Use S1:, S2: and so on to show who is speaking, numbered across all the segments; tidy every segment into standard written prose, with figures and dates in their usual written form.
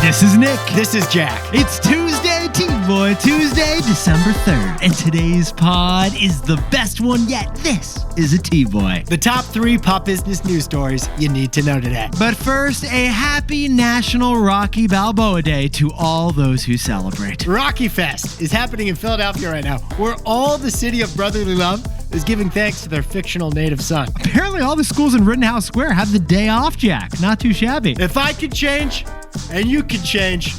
S1: This is Nick.
S2: This is Jack.
S1: It's Tuesday, TBOY, Tuesday, December 3rd. And today's pod is the best one yet. This is a TBOY.
S2: The top 3 pop business news stories you need to know today.
S1: But first, a happy National Rocky Balboa Day to all those who celebrate.
S2: Rocky Fest is happening in Philadelphia right now, where all the city of brotherly love is giving thanks to their fictional native son.
S1: Apparently, all the schools in Rittenhouse Square have the day off, Jack. Not too shabby.
S2: If I could change, and you can change,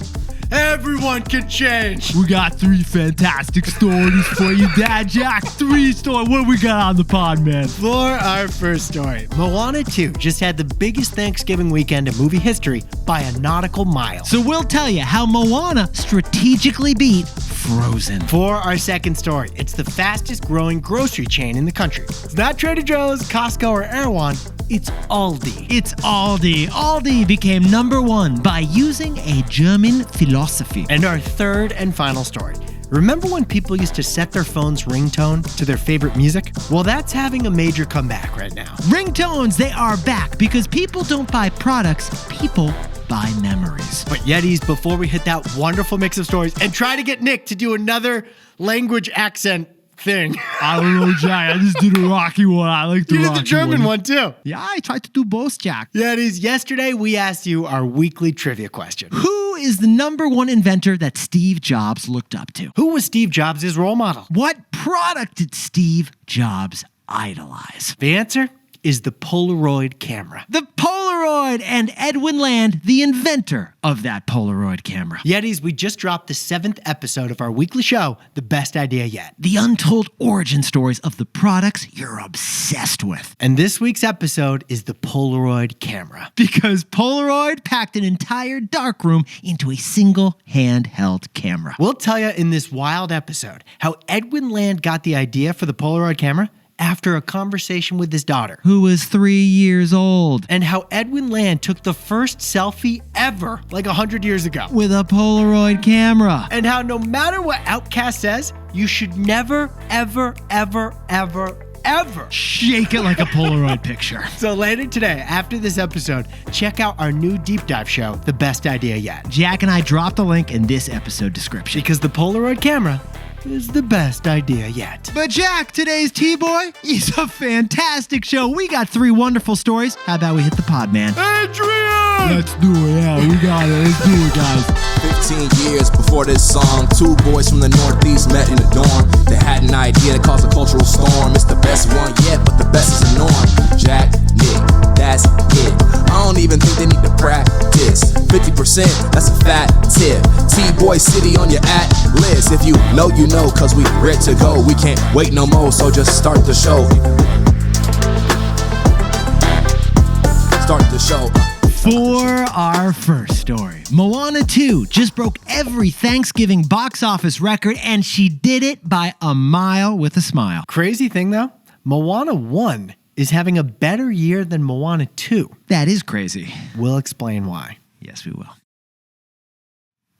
S2: everyone can change.
S1: We got 3 fantastic stories for you, Dad. Jack, 3 stories. What do we got on the pod, man?
S2: For our first story, Moana 2 just had the biggest Thanksgiving weekend in movie history by a nautical mile.
S1: So we'll tell you how Moana strategically beat Frozen.
S2: For our second story, it's the fastest growing grocery chain in the country. It's not Trader Joe's, Costco, or Erewhon. It's Aldi.
S1: It's Aldi. Aldi became #1 by using a German philosophy.
S2: And our third and final story. Remember when people used to set their phone's ringtone to their favorite music? Well, that's having a major comeback right now.
S1: Ringtones, they are back because people don't buy products, people buy memories.
S2: But Yetis, before we hit that wonderful mix of stories and try to get Nick to do another language accent thing.
S1: I don't know, Jack. I just did a Rocky one. I like the
S2: You
S1: Rocky
S2: did the German one too.
S1: Yeah, I tried to do both, Jack.
S2: Yetis, yesterday we asked you our weekly trivia question.
S1: Who is the #1 inventor that Steve Jobs looked up to?
S2: Who was Steve Jobs' role model?
S1: What product did Steve Jobs idolize?
S2: The answer is the Polaroid camera.
S1: The Polaroid, and Edwin Land, the inventor of that Polaroid camera.
S2: Yetis, we just dropped the 7th episode of our weekly show, The Best Idea Yet.
S1: The untold origin stories of the products you're obsessed with.
S2: And this week's episode is the Polaroid camera.
S1: Because Polaroid packed an entire darkroom into a single handheld camera.
S2: We'll tell you in this wild episode how Edwin Land got the idea for the Polaroid camera after a conversation with his daughter,
S1: who was 3 years old.
S2: And how Edwin Land took the first selfie ever, like 100 years ago,
S1: with a Polaroid camera.
S2: And how no matter what Outcast says, you should never, ever, ever, ever, ever
S1: shake it like a Polaroid picture.
S2: So later today, after this episode, check out our new deep dive show, The Best Idea Yet.
S1: Jack and I dropped the link in this episode description.
S2: Because the Polaroid camera is the best idea yet.
S1: But Jack, today's T-Boy is a fantastic show. We got 3 wonderful stories. How about we hit the pod, man?
S2: Adrian!
S1: Let's do it. Yeah, we got it. Let's do it, guys.
S3: 15 years before this song, 2 boys from the Northeast met in the dorm. They had an idea that caused a cultural storm. It's the best one yet, but the best is the norm. Jack, Nick, that's it. I don't even think they need to practice. 50%, that's a fat tip. T-Boy City on your at-list. If you know, you know, cause we ready to go. We can't wait no more, so just start the show. Start the show.
S1: For our first story, Moana 2 just broke every Thanksgiving box office record, and she did it by a mile with a smile.
S2: Crazy thing though, Moana 1 is having a better year than Moana 2.
S1: That is crazy.
S2: We'll explain why.
S1: Yes, we will.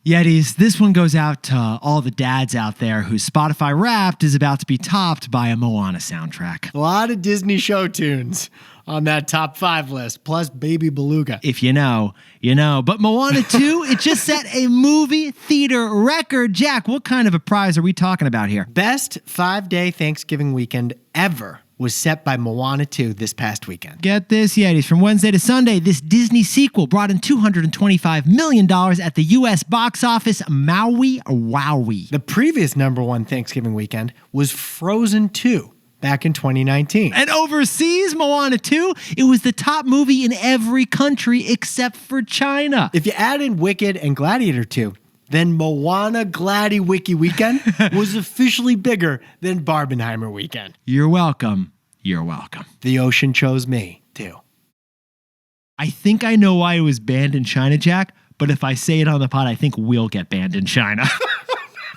S1: Yetis, this one goes out to all the dads out there whose Spotify Wrapped is about to be topped by a Moana soundtrack.
S2: A lot of Disney show tunes on that top 5 list, plus Baby Beluga.
S1: If you know, you know. But Moana 2, it just set a movie theater record. Jack, what kind of a prize are we talking about here?
S2: Best 5-day Thanksgiving weekend ever was set by Moana 2 this past weekend.
S1: Get this, Yetis. From Wednesday to Sunday, this Disney sequel brought in $225 million at the U.S. box office. Maui wowie.
S2: The previous #1 Thanksgiving weekend was Frozen 2 back in 2019.
S1: And overseas, Moana 2, it was the top movie in every country except for China.
S2: If you add in Wicked and Gladiator 2, then Moana Gladdy Wiki Weekend was officially bigger than Barbenheimer Weekend.
S1: You're welcome. You're welcome.
S2: The ocean chose me, too.
S1: I think I know why it was banned in China, Jack, but if I say it on the pod, I think we'll get banned in China.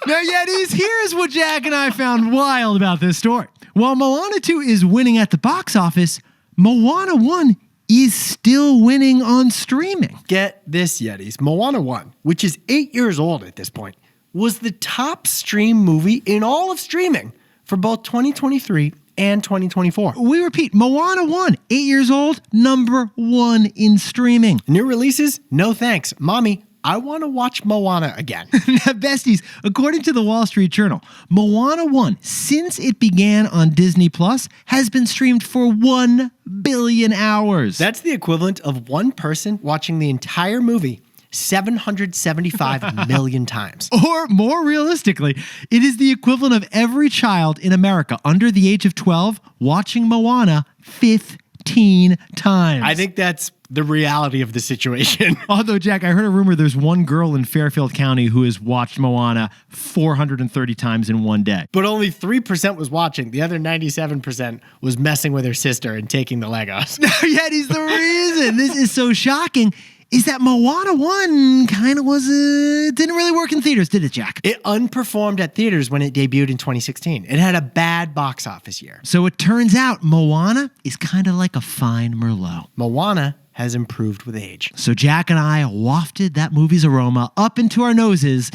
S1: Now, Yetis, here's what Jack and I found wild about this story. While Moana 2 is winning at the box office, Moana 1 is still winning on streaming.
S2: Get this, Yetis. Moana 1, which is 8 years old at this point, was the top stream movie in all of streaming for both 2023 and 2024.
S1: We repeat, Moana 1, 8 years old, #1 in streaming.
S2: New releases? No thanks. Mommy, I want to watch Moana again.
S1: Now, besties, according to the Wall Street Journal, Moana 1, since it began on Disney Plus, has been streamed for 1 billion hours.
S2: That's the equivalent of one person watching the entire movie 775 million times.
S1: Or more realistically, it is the equivalent of every child in America under the age of 12 watching Moana 15 times.
S2: I think that's the reality of the situation.
S1: Although, Jack, I heard a rumor there's one girl in Fairfield County who has watched Moana 430 times in one day.
S2: But only 3% was watching. The other 97% was messing with her sister and taking the Legos.
S1: Yet he's the reason this is so shocking is that Moana 1 kind of didn't really work in theaters, did it, Jack?
S2: It unperformed at theaters when it debuted in 2016. It had a bad box office year.
S1: So it turns out Moana is kind of like a fine Merlot.
S2: Moana has improved with age.
S1: So Jack and I wafted that movie's aroma up into our noses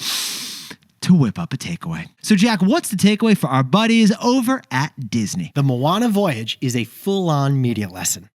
S1: to whip up a takeaway. So Jack, what's the takeaway for our buddies over at Disney?
S2: The Moana voyage is a full-on media lesson.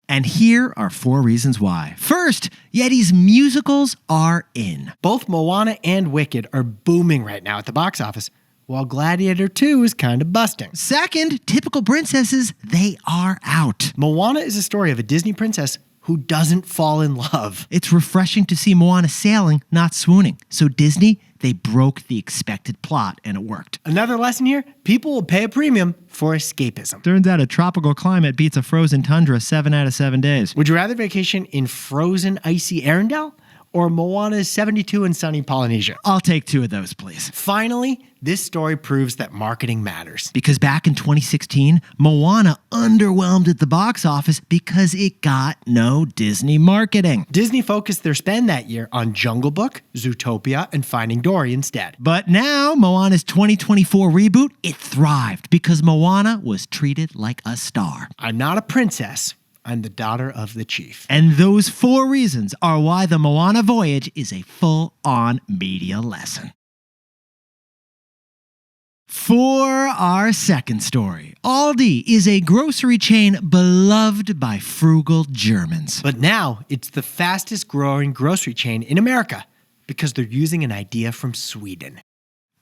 S1: And here are 4 reasons why. First, Yeti's musicals are in.
S2: Both Moana and Wicked are booming right now at the box office, while Gladiator 2 is kind of busting.
S1: Second, typical princesses, they are out.
S2: Moana is a story of a Disney princess who doesn't fall in love.
S1: It's refreshing to see Moana sailing, not swooning. So Disney, they broke the expected plot and it worked.
S2: Another lesson here, people will pay a premium for escapism.
S1: Turns out a tropical climate beats a frozen tundra 7 out of 7 days.
S2: Would you rather vacation in frozen, icy Arendelle or Moana's 72 and sunny Polynesia?
S1: I'll take 2 of those, please.
S2: Finally, this story proves that marketing matters.
S1: Because back in 2016, Moana underwhelmed at the box office because it got no Disney marketing.
S2: Disney focused their spend that year on Jungle Book, Zootopia, and Finding Dory instead.
S1: But now, Moana's 2024 reboot, it thrived because Moana was treated like a star.
S2: I'm not a princess. I'm the daughter of the chief.
S1: And those 4 reasons are why the Moana voyage is a full-on media lesson. For our second story, Aldi is a grocery chain beloved by frugal Germans.
S2: But now it's the fastest growing grocery chain in America because they're using an idea from Sweden.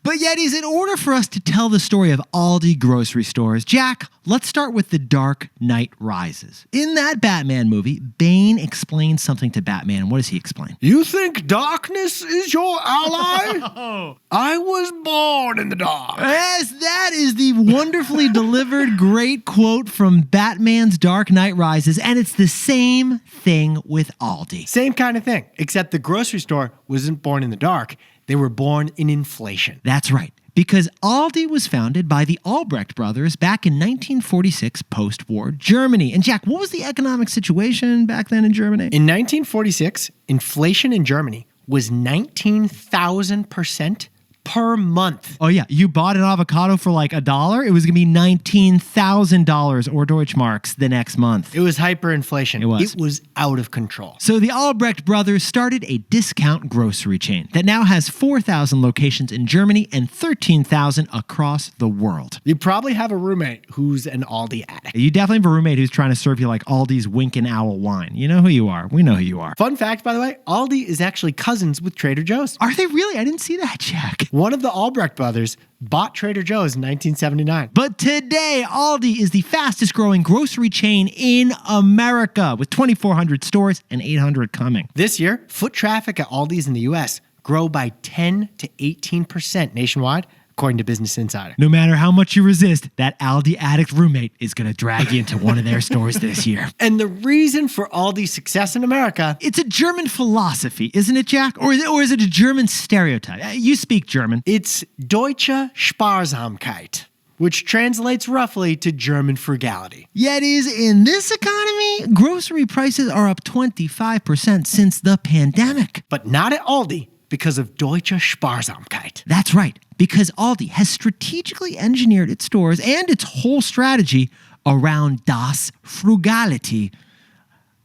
S1: But Yetis, in order for us to tell the story of Aldi grocery stores, Jack, let's start with The Dark Knight Rises. In that Batman movie, Bane explains something to Batman. What does he explain?
S2: You think darkness is your ally? I was born in the dark.
S1: Yes, that is the wonderfully delivered great quote from Batman's Dark Knight Rises, and it's the same thing with Aldi.
S2: Same kind of thing, except the grocery store wasn't born in the dark. They were born in inflation.
S1: That's right, because Aldi was founded by the Albrecht brothers back in 1946 post-war Germany. And Jack, what was the economic situation back then in Germany?
S2: In 1946, inflation in Germany was 19,000% per month.
S1: Oh yeah, you bought an avocado for like $1, it was gonna be $19,000 or Deutschmarks the next month.
S2: It was hyperinflation.
S1: It was
S2: out of control.
S1: So the Albrecht brothers started a discount grocery chain that now has 4,000 locations in Germany and 13,000 across the world.
S2: You probably have a roommate who's an Aldi addict.
S1: You definitely have a roommate who's trying to serve you like Aldi's Wink and Owl wine. You know who you are. We know who you are.
S2: Fun fact, by the way, Aldi is actually cousins with Trader Joe's.
S1: Are they really? I didn't see that, Jack.
S2: One of the Albrecht brothers bought Trader Joe's in 1979.
S1: But today, Aldi is the fastest growing grocery chain in America with 2,400 stores and 800 coming.
S2: This year, foot traffic at Aldi's in the U.S. grow by 10 to 18% nationwide, according to Business Insider.
S1: No matter how much you resist, that Aldi addict roommate is going to drag you into one of their stores this year.
S2: And the reason for Aldi's success in America...
S1: It's a German philosophy, isn't it, Jack? Or is it a German stereotype? You speak German.
S2: It's Deutsche Sparsamkeit, which translates roughly to German frugality.
S1: Yet in this economy, grocery prices are up 25% since the pandemic.
S2: But not at Aldi, because of Deutsche Sparsamkeit.
S1: That's right, because Aldi has strategically engineered its stores and its whole strategy around das Frugality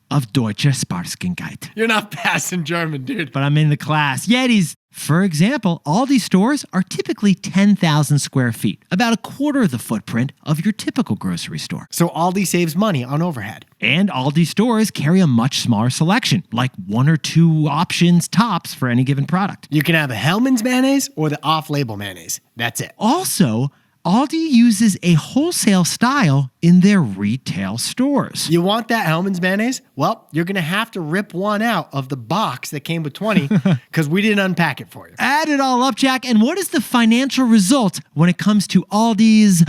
S1: of Deutsche Sparsamkeit.
S2: You're not passing German, dude.
S1: But I'm in the class. Yetis, For example, Aldi stores are typically 10,000 square feet, about a quarter of the footprint of your typical grocery store.
S2: So Aldi saves money on overhead.
S1: And Aldi stores carry a much smaller selection, like 1 or 2 options tops for any given product.
S2: You can have a Hellmann's mayonnaise or the off-label mayonnaise. That's it.
S1: Also, Aldi uses a wholesale style in their retail stores.
S2: You want that Hellmann's mayonnaise? Well, you're going to have to rip one out of the box that came with 20 because we didn't unpack it for you.
S1: Add it all up, Jack, and what is the financial result when it comes to Aldi's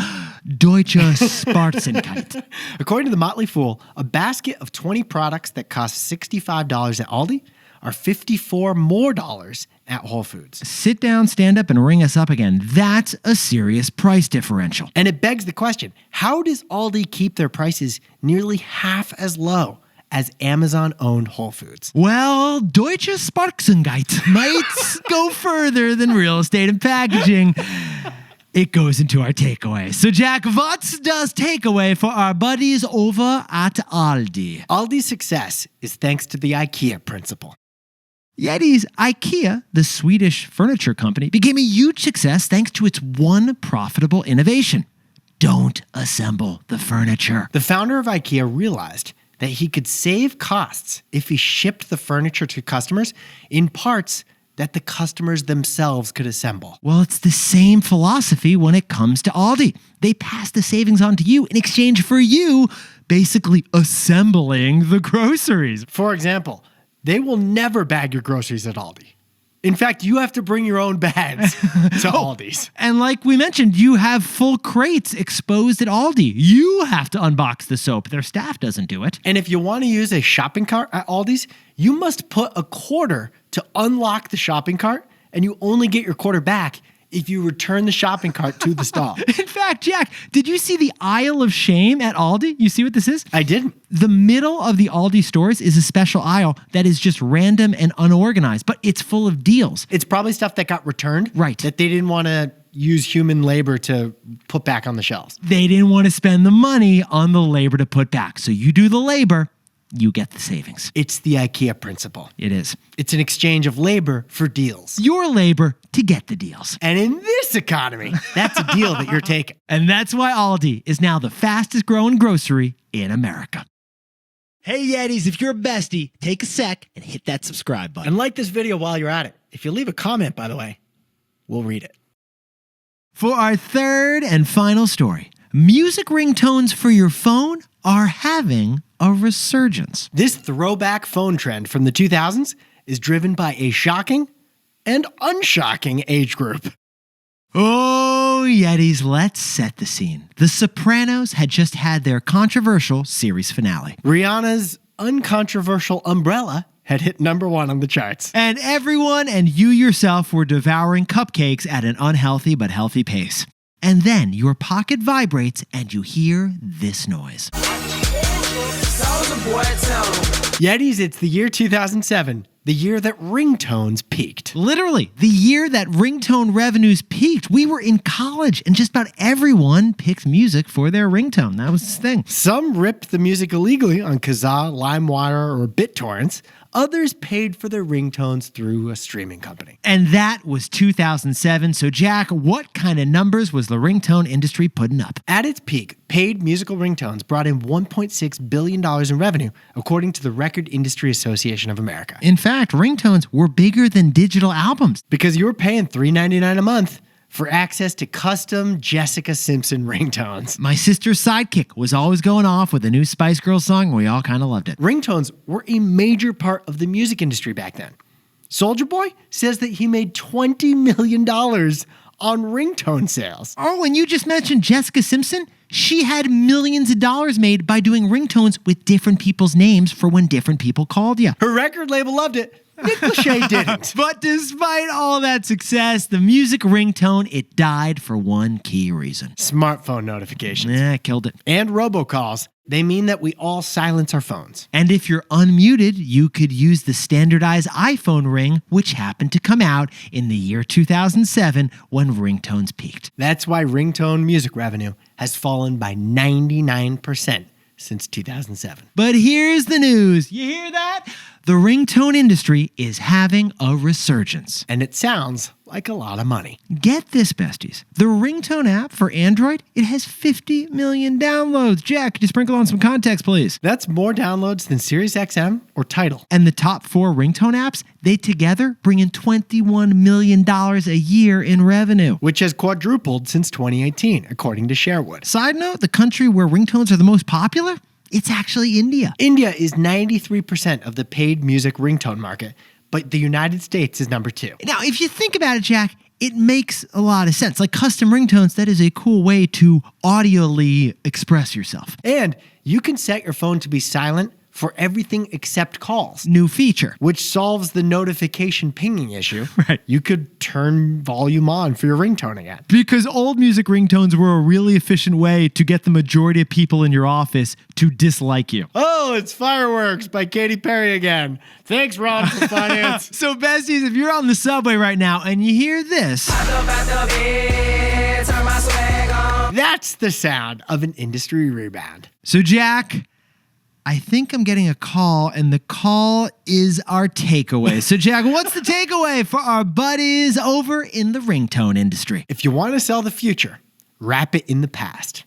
S1: Deutsche Spartzenkeit?
S2: According to the Motley Fool, a basket of 20 products that cost $65 at Aldi are $54 more at Whole Foods.
S1: Sit down, stand up, and ring us up again. That's a serious price differential.
S2: And it begs the question, how does Aldi keep their prices nearly half as low as Amazon-owned Whole Foods?
S1: Well, Deutsche Spartzenkeit might go further than real estate and packaging. It goes into our takeaway. So, Jack, what does takeaway for our buddies over at Aldi?
S2: Aldi's success is thanks to the IKEA principle.
S1: Yeti's IKEA, the Swedish furniture company, became a huge success thanks to its one profitable innovation. Don't assemble the furniture.
S2: The founder of IKEA realized that he could save costs if he shipped the furniture to customers in parts that the customers themselves could assemble.
S1: Well, it's the same philosophy when it comes to Aldi. They pass the savings on to you in exchange for you basically assembling the groceries.
S2: For example, they will never bag your groceries at Aldi. In fact, you have to bring your own bags to Aldi's.
S1: And like we mentioned, you have full crates exposed at Aldi. You have to unbox the soap. Their staff doesn't do it.
S2: And if you want to use a shopping cart at Aldi's, you must put a quarter to unlock the shopping cart, and you only get your quarter back if you return the shopping cart to the stall.
S1: In fact, Jack, did you see the aisle of shame at Aldi? You see what this is?
S2: I didn't.
S1: The middle of the Aldi stores is a special aisle that is just random and unorganized, but it's full of deals.
S2: It's probably stuff that got returned.
S1: Right.
S2: That they didn't want to use human labor to put back on the shelves.
S1: They didn't want to spend the money on the labor to put back. So you do the labor, you get the savings.
S2: It's the IKEA principle.
S1: It is.
S2: It's an exchange of labor for deals.
S1: Your labor to get the deals.
S2: And in this economy, that's a deal that you're taking.
S1: And that's why Aldi is now the fastest growing grocery in America. Hey Yetis, if you're a bestie, take a sec and hit that subscribe button.
S2: And like this video while you're at it. If you leave a comment, by the way, we'll read it.
S1: For our third and final story, music ringtones for your phone are having a resurgence.
S2: This throwback phone trend from the 2000s is driven by a shocking and unshocking age group.
S1: Oh, Yetis, let's set the scene. The Sopranos had just had their controversial series finale.
S2: Rihanna's uncontroversial Umbrella had hit #1 on the charts.
S1: And everyone and you yourself were devouring cupcakes at an unhealthy but healthy pace. And then your pocket vibrates and you hear this noise.
S2: Yetis, it's the year 2007, the year that ringtones peaked.
S1: Literally, the year that ringtone revenues peaked. We were in college and just about everyone picked music for their ringtone. That was the thing.
S2: Some ripped the music illegally on Kazaa, LimeWire, or BitTorrents. Others paid for their ringtones through a streaming company.
S1: And that was 2007. So, Jack, what kind of numbers was the ringtone industry putting up?
S2: At its peak, paid musical ringtones brought in $1.6 billion in revenue, according to the Record Industry Association of America.
S1: In fact, ringtones were bigger than digital albums.
S2: Because you were paying $3.99 a month for access to custom Jessica Simpson ringtones.
S1: My sister's sidekick was always going off with a new Spice Girls song, and we all kind of loved it.
S2: Ringtones were a major part of the music industry back then. Soulja Boy says that he made $20 million on ringtone sales.
S1: Oh, and you just mentioned Jessica Simpson? She had millions of dollars made by doing ringtones with different people's names for when different people called you.
S2: Her record label loved it. Nick Lachey didn't.
S1: But despite all that success, the music ringtone, it died for one key reason.
S2: Smartphone notifications.
S1: Yeah, killed it.
S2: And robocalls. They mean that we all silence our phones.
S1: And if you're unmuted, you could use the standardized iPhone ring, which happened to come out in the year 2007 when ringtones peaked.
S2: That's why ringtone music revenue has fallen by 99% since 2007.
S1: But here's the news. You hear that? The ringtone industry is having a resurgence.
S2: And it sounds like a lot of money.
S1: Get this, besties. The Ringtone app for Android, it has 50 million downloads. Jack, could you sprinkle on some context, please?
S2: That's more downloads than SiriusXM or Tidal.
S1: And the top 4 ringtone apps, they together bring in $21 million a year in revenue.
S2: Which has quadrupled since 2018, according to Sherwood.
S1: Side note, the country where ringtones are the most popular, it's actually India.
S2: India is 93% of the paid music ringtone market, but the United States is number 2.
S1: Now, if you think about it, Jack, it makes a lot of sense. Like custom ringtones, that is a cool way to audially express yourself.
S2: And you can set your phone to be silent for everything except calls.
S1: New feature.
S2: Which solves the notification pinging issue.
S1: Right.
S2: You could turn volume on for your ringtone again.
S1: Because old music ringtones were a really efficient way to get the majority of people in your office to dislike you.
S2: Oh, it's Fireworks by Katy Perry again. Thanks, Ron, for finance.
S1: So, besties, if you're on the subway right now and you hear this,
S2: that's the sound of an industry rebound.
S1: So, Jack, I think I'm getting a call, and the call is our takeaway. So, Jack, what's the takeaway for our buddies over in the ringtone industry?
S2: If you want to sell the future, wrap it in the past.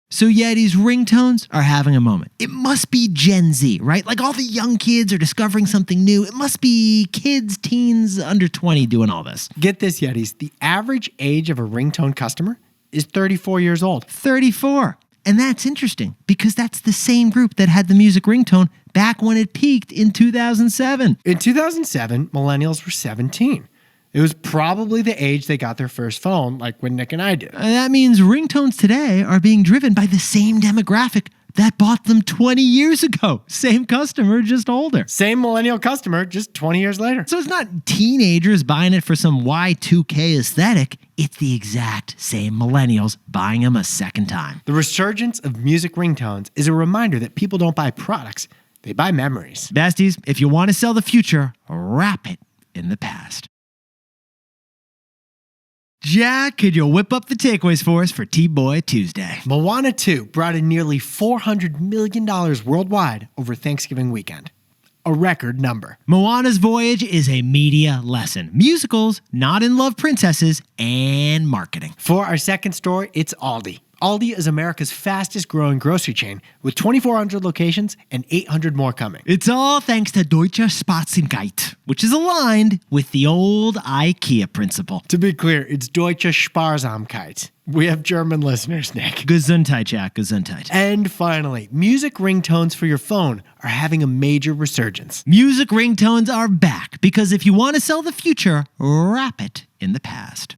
S1: So Yeti's ringtones are having a moment. It must be Gen Z, right? Like all the young kids are discovering something new. It must be kids, teens under 20 doing all this.
S2: Get this, Yetis. The average age of a ringtone customer is 34 years old.
S1: 34. And that's interesting because that's the same group that had the music ringtone back when it peaked in 2007.
S2: In 2007, millennials were 17. It was probably the age they got their first phone, like when Nick and I did.
S1: That means ringtones today are being driven by the same demographic that bought them 20 years ago. Same customer, just older.
S2: Same millennial customer, just 20 years later.
S1: So it's not teenagers buying it for some Y2K aesthetic. It's the exact same millennials buying them a second time.
S2: The resurgence of music ringtones is a reminder that people don't buy products, they buy memories.
S1: Besties, if you want to sell the future, wrap it in the past. Jack, could you whip up the takeaways for us for TBOY Tuesday?
S2: Moana 2 brought in nearly $400 million worldwide over Thanksgiving weekend. A record number.
S1: Moana's voyage is a media lesson. Musicals, not in love princesses, and marketing.
S2: For our second story, it's Aldi. Aldi is America's fastest growing grocery chain with 2,400 locations and 800 more coming.
S1: It's all thanks to Deutsche Sparsamkeit, which is aligned with the old IKEA principle.
S2: To be clear, it's Deutsche Sparsamkeit. We have German listeners, Nick.
S1: Gesundheit, Jack, Gesundheit.
S2: And finally, music ringtones for your phone are having a major resurgence.
S1: Music ringtones are back because if you want to sell the future, wrap it in the past.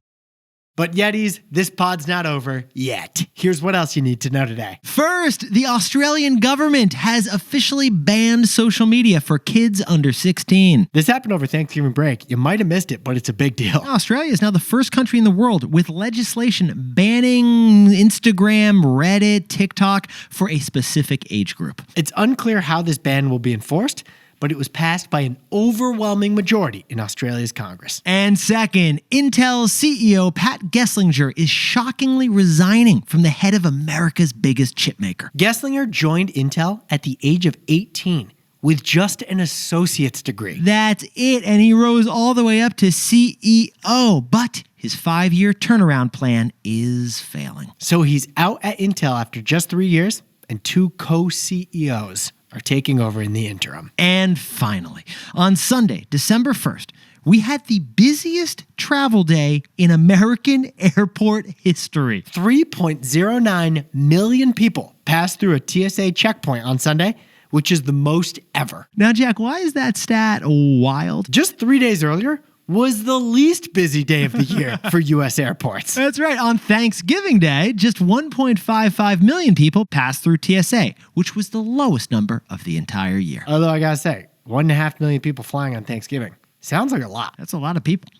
S2: But Yetis, this pod's not over yet. Here's what else you need to know today.
S1: First, the Australian government has officially banned social media for kids under 16.
S2: This happened over Thanksgiving break. You might have missed it, but it's a big deal.
S1: Australia is now the first country in the world with legislation banning Instagram, Reddit, TikTok for a specific age group.
S2: It's unclear how this ban will be enforced, but it was passed by an overwhelming majority in Australia's Congress.
S1: And second, Intel's CEO Pat Gelsinger is shockingly resigning from the head of America's biggest chipmaker.
S2: Gelsinger joined Intel at the age of 18 with just an associate's degree.
S1: That's it, and he rose all the way up to CEO, but his 5-year turnaround plan is failing.
S2: So he's out at Intel after just 3 years, and 2 co-CEOs are taking over in the interim.
S1: And finally, on Sunday, December 1st, we had the busiest travel day in American airport history.
S2: 3.09 million people passed through a TSA checkpoint on Sunday, which is the most ever.
S1: Now, Jack, why is that stat wild?
S2: Just 3 days earlier was the least busy day of the year for U.S. airports.
S1: That's right. On Thanksgiving Day, just 1.55 million people passed through TSA, which was the lowest number of the entire year.
S2: Although I gotta say, 1.5 million people flying on Thanksgiving. Sounds like a lot.
S1: That's a lot of people.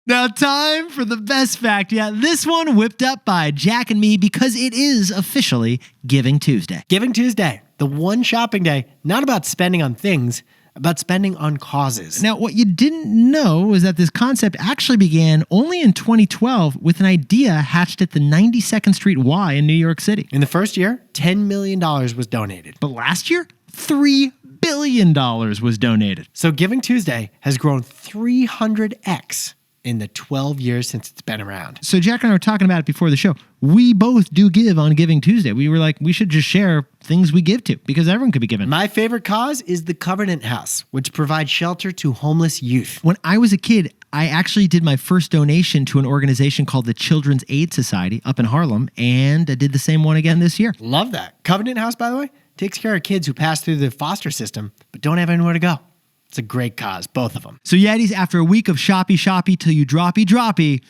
S1: Now, time for the best fact. Yeah, this one whipped up by Jack and me because it is officially Giving Tuesday.
S2: Giving Tuesday, the one shopping day, not about spending on things, about spending on causes.
S1: Now, what you didn't know is that this concept actually began only in 2012 with an idea hatched at the 92nd Street Y in New York City.
S2: In the first year, $10 million was donated.
S1: But last year, $3 billion was donated.
S2: So Giving Tuesday has grown 300x in the 12 years since it's been around.
S1: So Jack and I were talking about it before the show. We both do give on Giving Tuesday. We were like, we should just share things we give to because everyone could be giving.
S2: My favorite cause is the Covenant House, which provides shelter to homeless youth.
S1: When I was a kid, I actually did my first donation to an organization called the Children's Aid Society up in Harlem, and I did the same one again this year.
S2: Love that. Covenant House, by the way, takes care of kids who pass through the foster system but don't have anywhere to go. It's a great cause, both of them.
S1: So Yetis, after a week of shoppy till you droppy,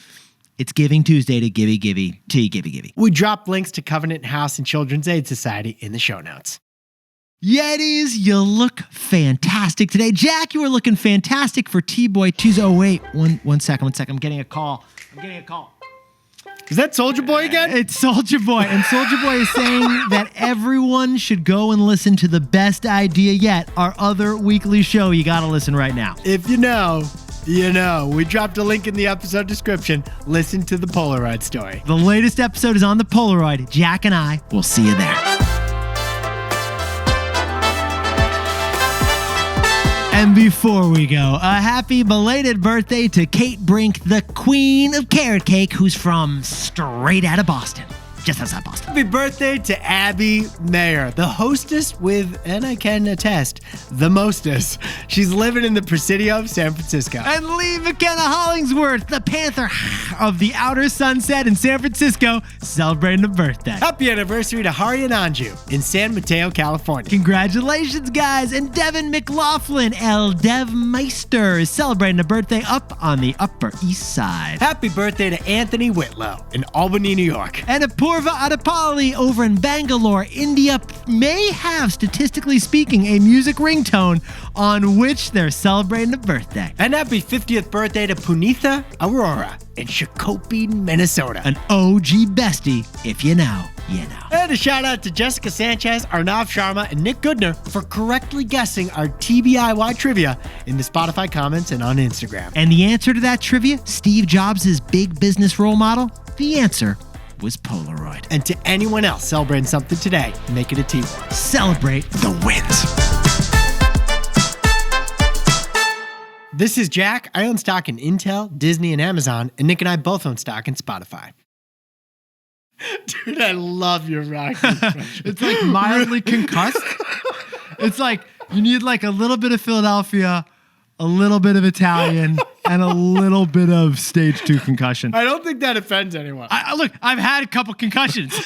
S1: it's Giving Tuesday to givey till you givey.
S2: We drop links to Covenant House and Children's Aid Society in the show notes.
S1: Yetis, you look fantastic today. Jack, you were looking fantastic for TBOY Tuesday. Oh, wait, one second. I'm getting a call.
S2: Is that Soulja Boy again?
S1: It's Soulja Boy. And Soulja Boy is saying that everyone should go and listen to the best idea yet, our other weekly show. You got to listen right now.
S2: If you know, you know. We dropped a link in the episode description. Listen to the Polaroid story.
S1: The latest episode is on the Polaroid. Jack and I will see you there. And before we go, a happy belated birthday to Kate Brink, the queen of carrot cake, who's from straight out of Boston. Just outside Boston.
S2: Happy birthday to Abby Mayer, the hostess with, and I can attest, the mostest. She's living in the Presidio of San Francisco.
S1: And Lee McKenna Hollingsworth, the panther of the outer sunset in San Francisco, celebrating a birthday.
S2: Happy anniversary to Hari Ananju in San Mateo, California.
S1: Congratulations, guys. And Devin McLaughlin, El Dev Meister, is celebrating a birthday up on the Upper East Side.
S2: Happy birthday to Anthony Whitlow in Albany, New York.
S1: And Apurva Adipali over in Bangalore, India, may have, statistically speaking, a music ringtone on which they're celebrating a birthday.
S2: And happy 50th birthday to Punitha Aurora in Shakopee, Minnesota.
S1: An OG bestie, if you know, you know.
S2: And a shout out to Jessica Sanchez, Arnav Sharma, and Nick Goodner for correctly guessing our TBIY trivia in the Spotify comments and on Instagram.
S1: And the answer to that trivia, Steve Jobs' big business role model, the answer was Polaroid.
S2: And to anyone else celebrating something today, make it a TBOY.
S1: Celebrate the wins.
S2: This is Jack. I own stock in Intel, Disney, and Amazon, and Nick and I both own stock in Spotify. Dude, I love your rock impression.
S1: It's like mildly concussed. It's like you need like a little bit of Philadelphia, a little bit of Italian, and a little bit of stage 2 concussion.
S2: I don't think that offends anyone.
S1: Look, I've had a couple concussions.